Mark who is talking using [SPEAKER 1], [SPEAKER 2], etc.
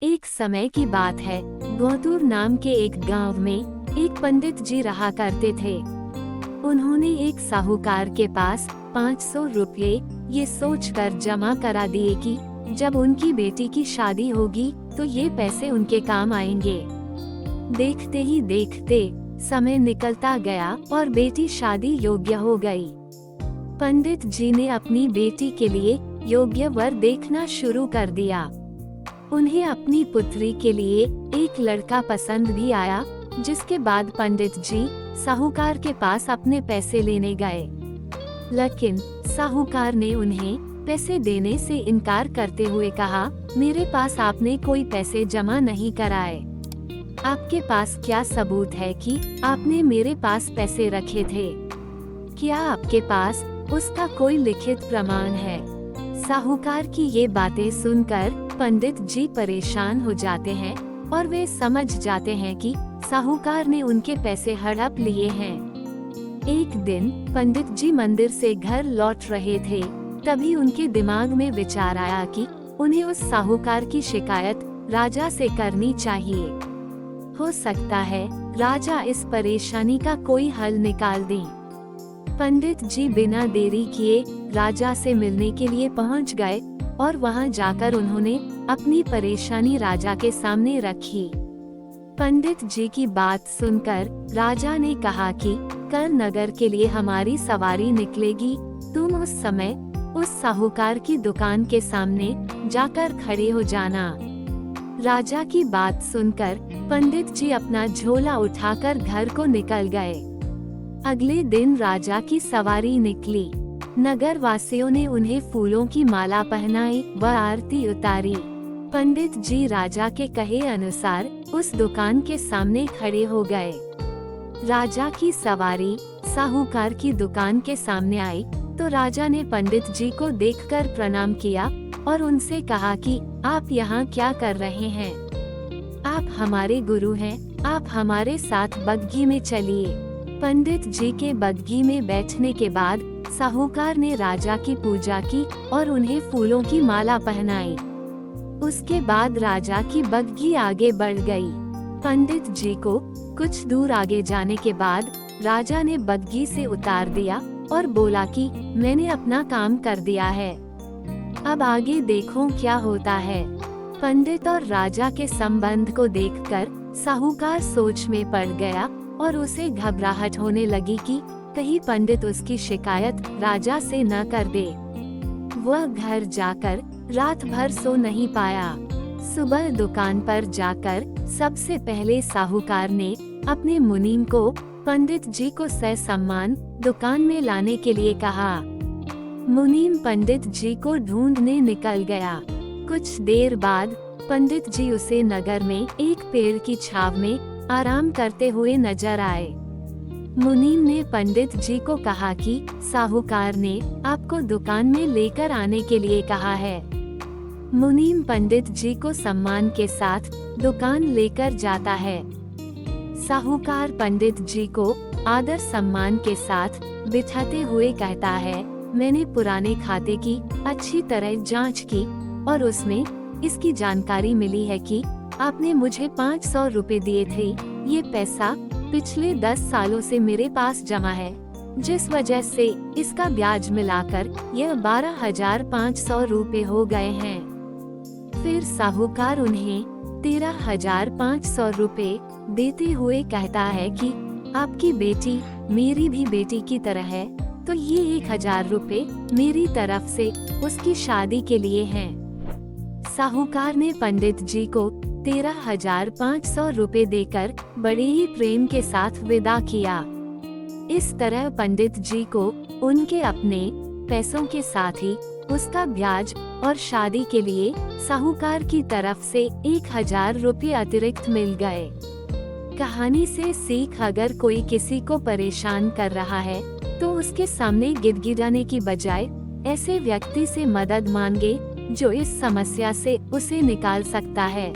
[SPEAKER 1] एक समय की बात है, गौतूर नाम के एक गांव में एक पंडित जी रहा करते थे। उन्होंने एक साहूकार के पास 500 रुपये ये सोचकर जमा करा दिए कि जब उनकी बेटी की शादी होगी तो ये पैसे उनके काम आएंगे। देखते ही देखते समय निकलता गया और बेटी शादी योग्य हो गई। पंडित जी ने अपनी बेटी के लिए योग्य वर देखना शुरू कर दिया। उन्हें अपनी पुत्री के लिए एक लड़का पसंद भी आया, जिसके बाद पंडित जी साहूकार के पास अपने पैसे लेने गए। लेकिन साहूकार ने उन्हें पैसे देने से इनकार करते हुए कहा, मेरे पास आपने कोई पैसे जमा नहीं कराए। आपके पास क्या सबूत है कि आपने मेरे पास पैसे रखे थे? क्या आपके पास उसका कोई लिखित प्रमाण है? साहूकार की ये बातें सुनकर पंडित जी परेशान हो जाते हैं और वे समझ जाते हैं कि साहूकार ने उनके पैसे हड़प लिए हैं। एक दिन पंडित जी मंदिर से घर लौट रहे थे, तभी उनके दिमाग में विचार आया कि उन्हें उस साहूकार की शिकायत राजा से करनी चाहिए। हो सकता है राजा इस परेशानी का कोई हल निकाल दें। पंडित जी बिना देरी किए राजा से मिलने के लिए पहुंच गए और वहां जाकर उन्होंने अपनी परेशानी राजा के सामने रखी। पंडित जी की बात सुनकर राजा ने कहा कि कल नगर के लिए हमारी सवारी निकलेगी, तुम उस समय उस साहूकार की दुकान के सामने जाकर खड़े हो जाना। राजा की बात सुनकर पंडित जी अपना झोला उठाकर घर को निकल गए। अगले दिन राजा की सवारी निकली। नगर वासियों ने उन्हें फूलों की माला पहनाई व आरती उतारी। पंडित जी राजा के कहे अनुसार उस दुकान के सामने खड़े हो गए। राजा की सवारी साहूकार की दुकान के सामने आई तो राजा ने पंडित जी को देखकर प्रणाम किया और उनसे कहा कि आप यहाँ क्या कर रहे हैं? आप हमारे गुरु हैं, आप हमारे साथ बग्घी में चलिए। पंडित जी के बग्घी में बैठने के बाद साहूकार ने राजा की पूजा की और उन्हें फूलों की माला पहनाई। उसके बाद राजा की बग्घी आगे बढ़ गई। पंडित जी को कुछ दूर आगे जाने के बाद राजा ने बग्घी से उतार दिया और बोला कि मैंने अपना काम कर दिया है, अब आगे देखो क्या होता है। पंडित और राजा के संबंध को देखकर साहूकार सोच में पड़ गया और उसे घबराहट होने लगी कि कहीं पंडित उसकी शिकायत राजा से न कर दे। वह घर जाकर रात भर सो नहीं पाया। सुबह दुकान पर जाकर सबसे पहले साहूकार ने अपने मुनीम को पंडित जी को सम्मान दुकान में लाने के लिए कहा। मुनीम पंडित जी को ढूंढने निकल गया। कुछ देर बाद पंडित जी उसे नगर में एक पेड़ की छाव में आराम करते हुए नजर आए। मुनीम ने पंडित जी को कहा कि साहूकार ने आपको दुकान में लेकर आने के लिए कहा है। मुनीम पंडित जी को सम्मान के साथ दुकान लेकर जाता है। साहूकार पंडित जी को आदर सम्मान के साथ बिठाते हुए कहता है, मैंने पुराने खाते की अच्छी तरह जांच की और उसमें इसकी जानकारी मिली है कि आपने मुझे 500 रुपए दिए थे। ये पैसा पिछले 10 सालों से मेरे पास जमा है, जिस वजह से इसका ब्याज मिलाकर यह 12,500 रुपए हो गए हैं। फिर साहूकार उन्हें 13,500 रुपए देते हुए कहता है कि आपकी बेटी मेरी भी बेटी की तरह है, तो ये 1,000 रुपए मेरी तरफ से उसकी शादी के लिए हैं। साहूकार ने पंडित जी को 13,500 रुपए देकर बड़े ही प्रेम के साथ विदा किया। इस तरह पंडित जी को उनके अपने पैसों के साथ ही उसका ब्याज और शादी के लिए साहूकार की तरफ से 1,000 रुपए अतिरिक्त मिल गए। कहानी से सीख, अगर कोई किसी को परेशान कर रहा है तो उसके सामने गिड़गिड़ाने की बजाय ऐसे व्यक्ति से मदद मांगे जो इस समस्या से उसे निकाल सकता है।